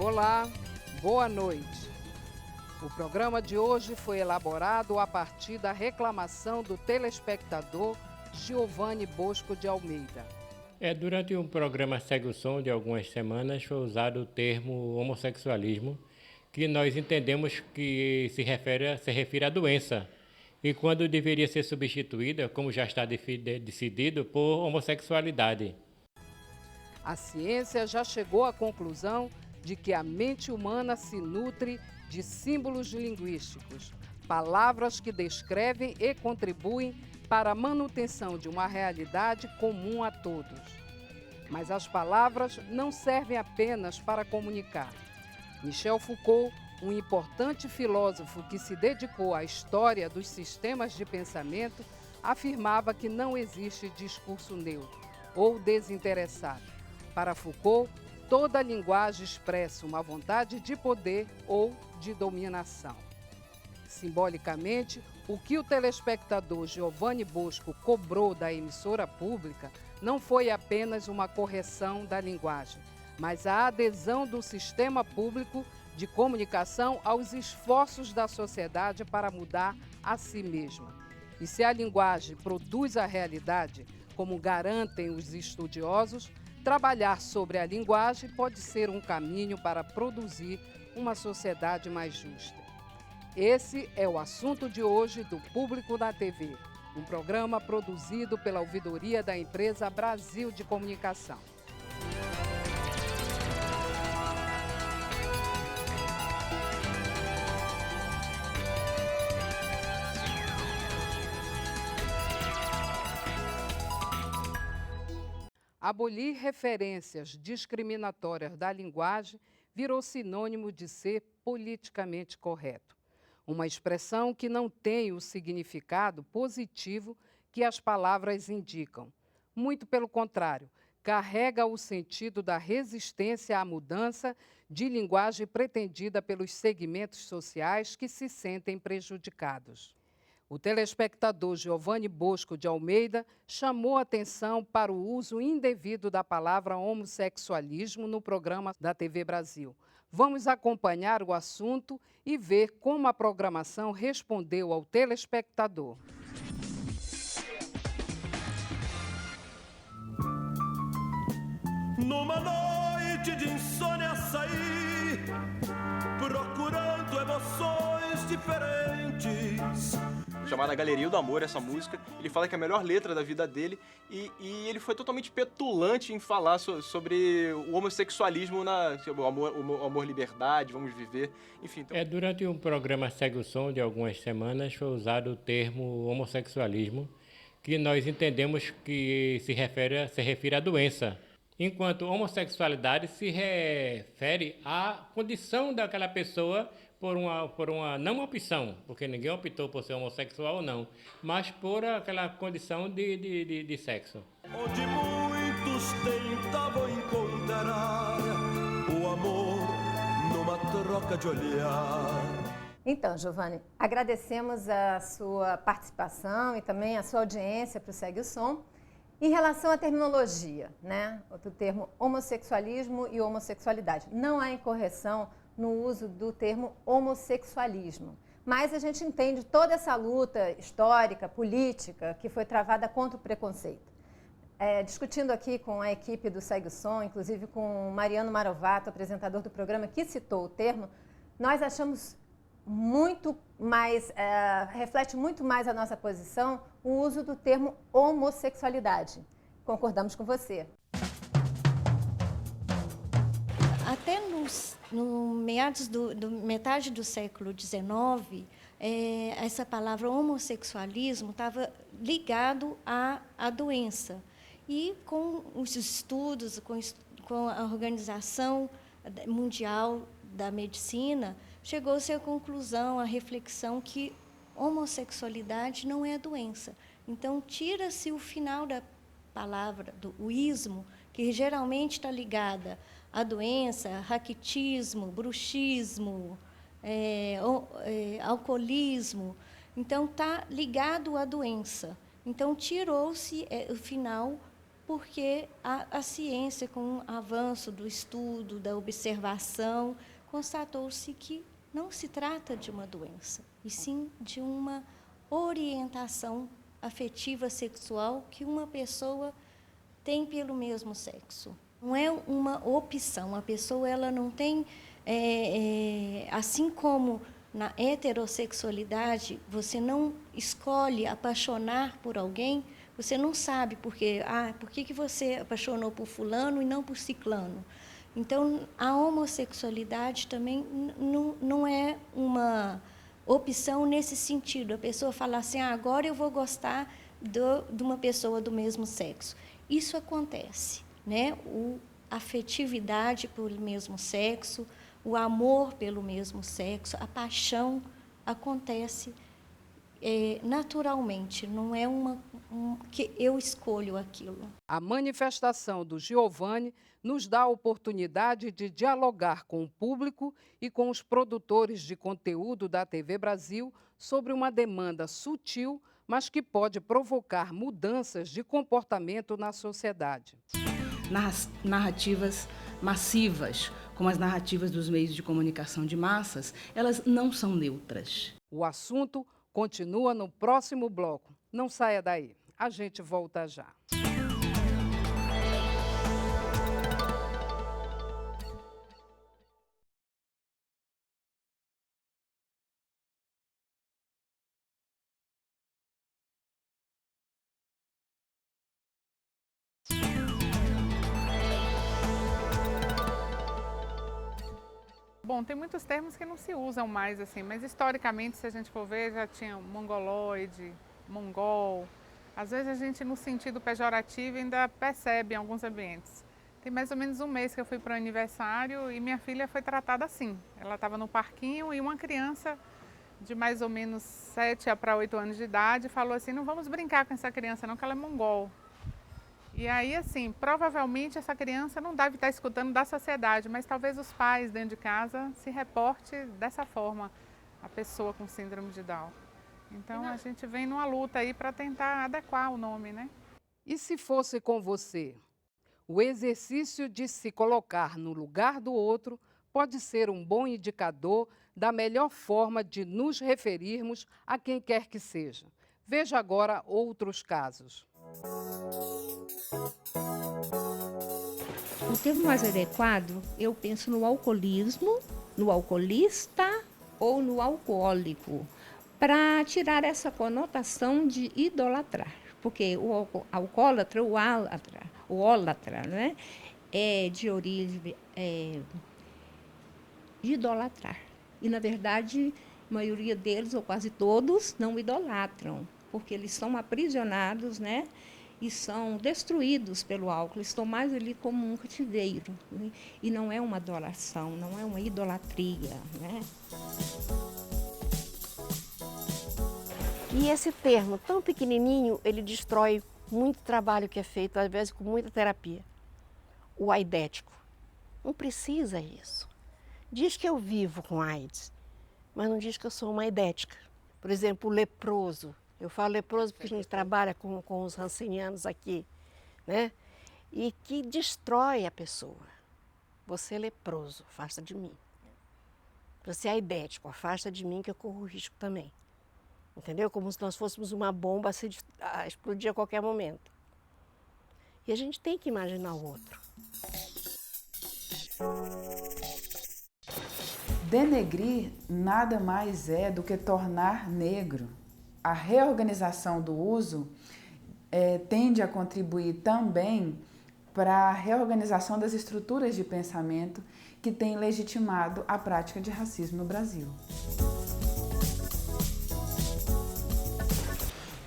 Olá, boa noite. O programa de hoje foi elaborado a partir da reclamação do telespectador Giovanni Bosco de Almeida. Durante um programa Segue o Som de algumas semanas foi usado o termo homossexualismo, que nós entendemos que se refere à doença, e quando deveria ser substituída, como já está decidido, por homossexualidade. A ciência já chegou à conclusão de que a mente humana se nutre de símbolos linguísticos, palavras que descrevem e contribuem para a manutenção de uma realidade comum a todos. Mas as palavras não servem apenas para comunicar. Michel Foucault, um importante filósofo que se dedicou à história dos sistemas de pensamento, afirmava que não existe discurso neutro ou desinteressado. Para Foucault, toda linguagem expressa uma vontade de poder ou de dominação. Simbolicamente, o que o telespectador Giovanni Bosco cobrou da emissora pública não foi apenas uma correção da linguagem, mas a adesão do sistema público de comunicação aos esforços da sociedade para mudar a si mesma. E se a linguagem produz a realidade, como garantem os estudiosos, trabalhar sobre a linguagem pode ser um caminho para produzir uma sociedade mais justa. Esse é o assunto de hoje do Público na TV, um programa produzido pela ouvidoria da empresa Brasil de Comunicação. Abolir referências discriminatórias da linguagem virou sinônimo de ser politicamente correto. Uma expressão que não tem o significado positivo que as palavras indicam. Muito pelo contrário, carrega o sentido da resistência à mudança de linguagem pretendida pelos segmentos sociais que se sentem prejudicados. O telespectador Giovanni Bosco de Almeida chamou atenção para o uso indevido da palavra homossexualismo no programa da TV Brasil. Vamos acompanhar o assunto e ver como a programação respondeu ao telespectador. Numa noite de insônia saí, procurando emoções diferentes. Chamada Galeria do Amor, essa música. Ele fala que é a melhor letra da vida dele e ele foi totalmente petulante em falar sobre o homossexualismo, o amor, liberdade, vamos viver, enfim. Então... Durante um programa Segue o Som de algumas semanas foi usado o termo homossexualismo, que nós entendemos que se refere à doença, enquanto homossexualidade se refere à condição daquela pessoa por uma não opção, porque ninguém optou por ser homossexual ou não, mas por aquela condição de sexo. Onde muitos tentavam encontrar o amor numa troca de olhar. Então, Giovanni, agradecemos a sua participação e também a sua audiência para o Segue o Som. Em relação à terminologia, né, do termo homossexualismo e homossexualidade, não há incorreção no uso do termo homossexualismo, mas a gente entende toda essa luta histórica, política, que foi travada contra o preconceito. Discutindo aqui com a equipe do Segue o Som, inclusive com o Mariano Marovato, apresentador do programa, que citou o termo, nós achamos muito mais, reflete muito mais a nossa posição o uso do termo homossexualidade. Concordamos com você. Até no meados metade do século XIX, essa palavra homossexualismo estava ligado à doença. E com os estudos, com a Organização Mundial da Medicina, chegou-se à conclusão, à reflexão que homossexualidade não é doença. Então, tira-se o final da palavra, do ismo, que geralmente está ligada à doença, raquitismo, bruxismo, alcoolismo. Então, está ligado à doença. Então, tirou-se o final porque a ciência, com o avanço do estudo, da observação, constatou-se que não se trata de uma doença, e sim de uma orientação afetiva sexual que uma pessoa tem pelo mesmo sexo. Não é uma opção, a pessoa ela não tem, assim como na heterossexualidade, você não escolhe apaixonar por alguém, você não sabe por que você apaixonou por fulano e não por ciclano. Então, a homossexualidade também não é uma opção nesse sentido. A pessoa fala assim, agora eu vou gostar de uma pessoa do mesmo sexo. Isso acontece, né? A afetividade pelo mesmo sexo, o amor pelo mesmo sexo, a paixão acontece naturalmente, não é que eu escolho aquilo. A manifestação do Giovanni nos dá a oportunidade de dialogar com o público e com os produtores de conteúdo da TV Brasil sobre uma demanda sutil, mas que pode provocar mudanças de comportamento na sociedade. Narrativas massivas, como as narrativas dos meios de comunicação de massas, elas não são neutras. O assunto continua no próximo bloco. Não saia daí. A gente volta já. Bom, tem muitos termos que não se usam mais assim, mas historicamente, se a gente for ver, já tinha mongoloide, mongol. Às vezes a gente, no sentido pejorativo, ainda percebe em alguns ambientes. Tem mais ou menos um mês que eu fui para o aniversário e minha filha foi tratada assim. Ela estava no parquinho e uma criança de mais ou menos 7 para 8 anos de idade falou assim, não vamos brincar com essa criança não, que ela é mongol. E aí, assim, provavelmente essa criança não deve estar escutando da sociedade, mas talvez os pais dentro de casa se reporte dessa forma a pessoa com síndrome de Down. Então a gente vem numa luta aí para tentar adequar o nome, né? E se fosse com você? O exercício de se colocar no lugar do outro pode ser um bom indicador da melhor forma de nos referirmos a quem quer que seja. Veja agora outros casos. O termo mais adequado, eu penso no alcoolismo, no alcoolista ou no alcoólico, para tirar essa conotação de idolatrar. Porque o alcoólatra, o ólatra, né, é de origem de idolatrar. E, na verdade, a maioria deles, ou quase todos, não idolatram, porque eles são aprisionados, né? E são destruídos pelo álcool, estão mais ali como um cativeiro, né? E não é uma adoração, não é uma idolatria, né? E esse termo tão pequenininho, ele destrói muito trabalho que é feito, às vezes com muita terapia. O aidético. Não precisa isso. Diz que eu vivo com AIDS, mas não diz que eu sou uma aidética. Por exemplo, o leproso. Eu falo leproso porque a gente trabalha com os rancenianos aqui, né? E que destrói a pessoa. Você é leproso, afasta de mim. Você é aidético, afasta de mim que eu corro risco também. Entendeu? Como se nós fôssemos uma bomba a explodir a qualquer momento. E a gente tem que imaginar o outro. Denegrir nada mais é do que tornar negro. A reorganização do uso tende a contribuir também para a reorganização das estruturas de pensamento que têm legitimado a prática de racismo no Brasil.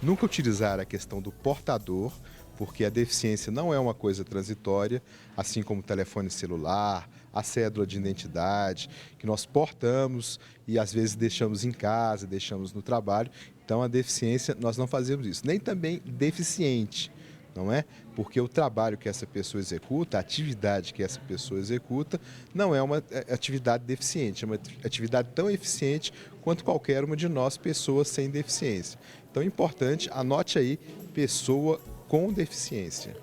Nunca utilizar a questão do portador, porque a deficiência não é uma coisa transitória, assim como o telefone celular, a cédula de identidade, que nós portamos e às vezes deixamos em casa, deixamos no trabalho. Então a deficiência, nós não fazemos isso. Nem também deficiente, não é? Porque o trabalho que essa pessoa executa, a atividade que essa pessoa executa, não é uma atividade deficiente, é uma atividade tão eficiente quanto qualquer uma de nós, pessoas sem deficiência. Então é importante, anote aí, pessoa com deficiência.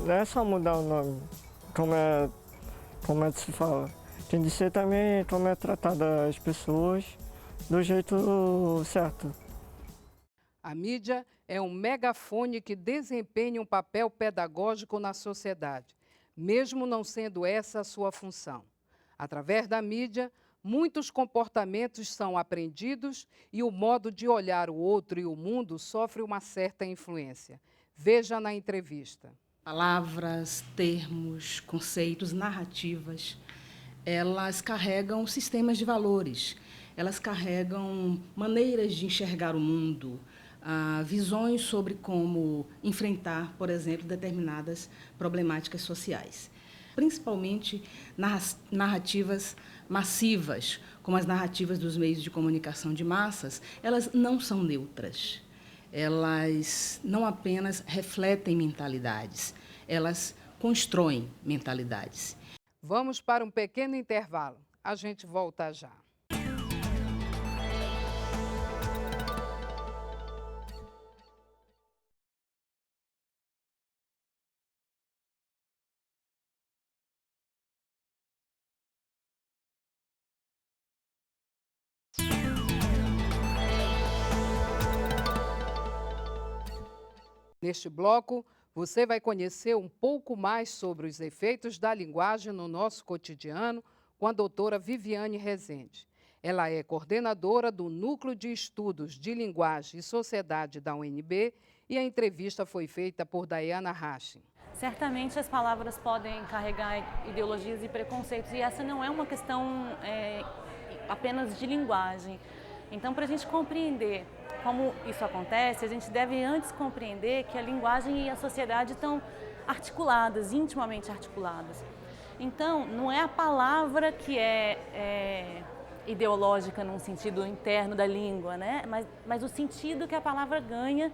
não é só mudar o nome, como é que se fala. Tem de ser também como é tratada as pessoas do jeito certo. A mídia é um megafone que desempenha um papel pedagógico na sociedade, mesmo não sendo essa a sua função. Através da mídia, muitos comportamentos são aprendidos e o modo de olhar o outro e o mundo sofre uma certa influência. Veja na entrevista. Palavras, termos, conceitos, narrativas, elas carregam sistemas de valores, elas carregam maneiras de enxergar o mundo, visões sobre como enfrentar, por exemplo, determinadas problemáticas sociais. Principalmente narrativas massivas, como as narrativas dos meios de comunicação de massas, elas não são neutras. Elas não apenas refletem mentalidades, elas constroem mentalidades. Vamos para um pequeno intervalo. A gente volta já. Neste bloco, você vai conhecer um pouco mais sobre os efeitos da linguagem no nosso cotidiano com a doutora Viviane Rezende. Ela é coordenadora do Núcleo de Estudos de Linguagem e Sociedade da UNB e a entrevista foi feita por Dayana Hashim. Certamente as palavras podem carregar ideologias e preconceitos e essa não é uma questão apenas de linguagem. Então, para a gente compreender como isso acontece, a gente deve antes compreender que a linguagem e a sociedade estão articuladas, intimamente articuladas. Então, não é a palavra que é ideológica num sentido interno da língua, né? Mas o sentido que a palavra ganha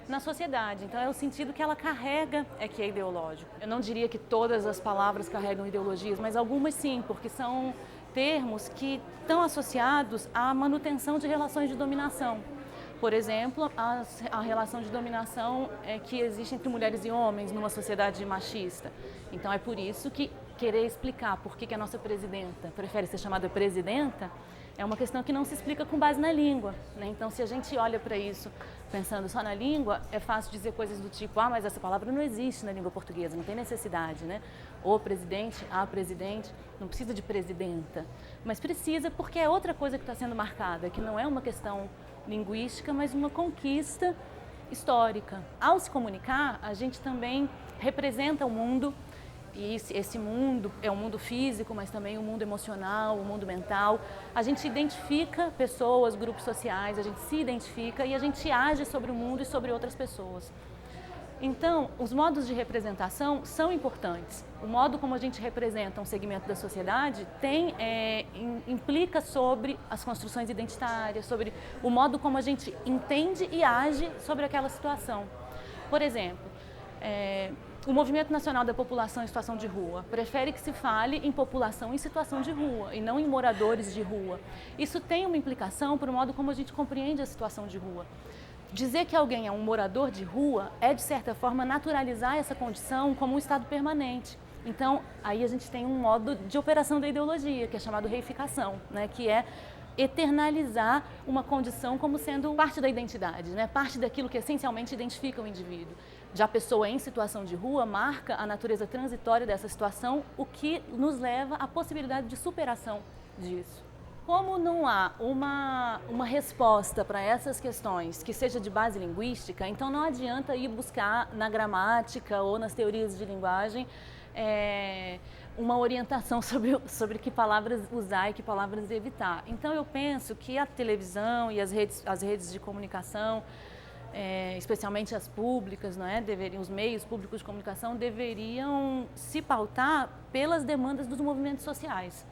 na sociedade. Então, é o sentido que ela carrega que é ideológico. Eu não diria que todas as palavras carregam ideologias, mas algumas sim, porque são termos que estão associados à manutenção de relações de dominação. Por exemplo, a relação de dominação que existe entre mulheres e homens numa sociedade machista. Então, é por isso que querer explicar por que a nossa presidenta prefere ser chamada presidenta é uma questão que não se explica com base na língua, né? Então, se a gente olha para isso pensando só na língua, é fácil dizer coisas do tipo, mas essa palavra não existe na língua portuguesa, não tem necessidade, né? O presidente, a presidente, não precisa de presidenta, mas precisa porque é outra coisa que está sendo marcada, que não é uma questão linguística, mas uma conquista histórica. Ao se comunicar, a gente também representa o mundo, e esse mundo é um mundo físico, mas também um mundo emocional, um mundo mental. A gente identifica pessoas, grupos sociais, a gente se identifica e a gente age sobre o mundo e sobre outras pessoas. Então, os modos de representação são importantes. O modo como a gente representa um segmento da sociedade implica sobre as construções identitárias, sobre o modo como a gente entende e age sobre aquela situação. Por exemplo, o Movimento Nacional da População em Situação de Rua prefere que se fale em população em situação de rua e não em moradores de rua. Isso tem uma implicação para o modo como a gente compreende a situação de rua. Dizer que alguém é um morador de rua é, de certa forma, naturalizar essa condição como um estado permanente. Então, aí a gente tem um modo de operação da ideologia, que é chamado reificação, né? Que é eternalizar uma condição como sendo parte da identidade, né? Parte daquilo que essencialmente identifica o indivíduo. Já a pessoa em situação de rua marca a natureza transitória dessa situação, o que nos leva à possibilidade de superação disso. Como não há uma resposta para essas questões que seja de base linguística, então não adianta ir buscar na gramática ou nas teorias de linguagem uma orientação sobre que palavras usar e que palavras evitar. Então eu penso que a televisão e as redes de comunicação, especialmente as públicas, não é? Os meios públicos de comunicação deveriam se pautar pelas demandas dos movimentos sociais.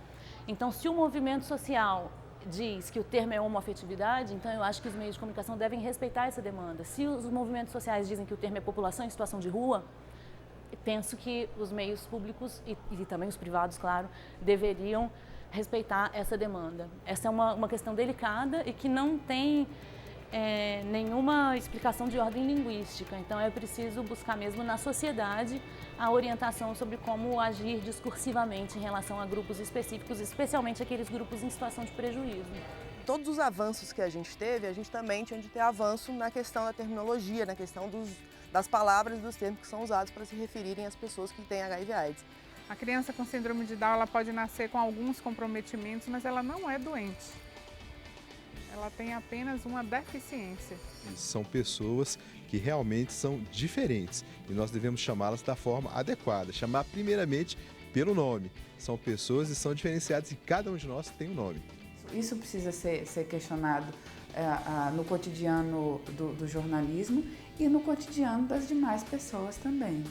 Então, se o movimento social diz que o termo é homoafetividade, então eu acho que os meios de comunicação devem respeitar essa demanda. Se os movimentos sociais dizem que o termo é população em situação de rua, penso que os meios públicos e também os privados, claro, deveriam respeitar essa demanda. Essa é uma questão delicada e que não tem nenhuma explicação de ordem linguística. Então é preciso buscar mesmo na sociedade a orientação sobre como agir discursivamente em relação a grupos específicos, especialmente aqueles grupos em situação de prejuízo. Todos os avanços que a gente teve, a gente também tinha de ter avanço na questão da terminologia, na questão das palavras e dos termos que são usados para se referirem às pessoas que têm HIV/AIDS. A criança com síndrome de Down ela pode nascer com alguns comprometimentos, mas ela não é doente. Ela tem apenas uma deficiência. São pessoas que realmente são diferentes e nós devemos chamá-las da forma adequada, chamar primeiramente pelo nome. São pessoas e são diferenciadas e cada um de nós tem um nome. Isso precisa ser questionado no cotidiano do jornalismo e no cotidiano das demais pessoas também.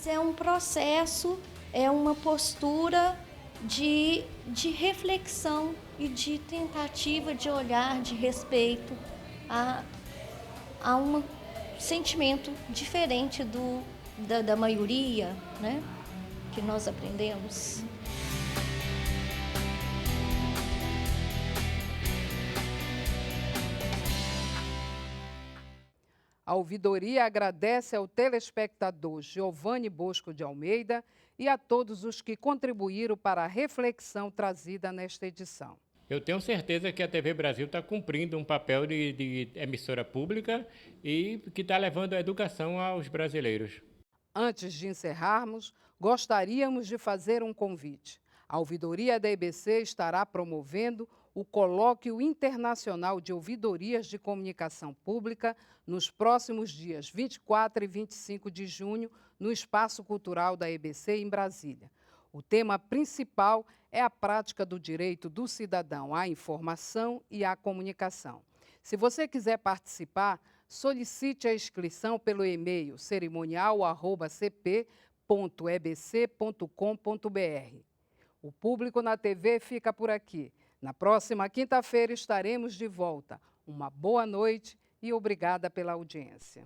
É um processo, é uma postura de reflexão e de tentativa de olhar, de respeito a um sentimento diferente da maioria, né, que nós aprendemos. A ouvidoria agradece ao telespectador Giovanni Bosco de Almeida e a todos os que contribuíram para a reflexão trazida nesta edição. Eu tenho certeza que a TV Brasil está cumprindo um papel de emissora pública e que está levando a educação aos brasileiros. Antes de encerrarmos, gostaríamos de fazer um convite. A ouvidoria da EBC estará promovendo o Colóquio Internacional de Ouvidorias de Comunicação Pública nos próximos dias 24 e 25 de junho, no Espaço Cultural da EBC, em Brasília. O tema principal é a prática do direito do cidadão à informação e à comunicação. Se você quiser participar, solicite a inscrição pelo e-mail cerimonial@cp.ebc.com.br. O Público na TV fica por aqui. Na próxima quinta-feira estaremos de volta. Uma boa noite e obrigada pela audiência.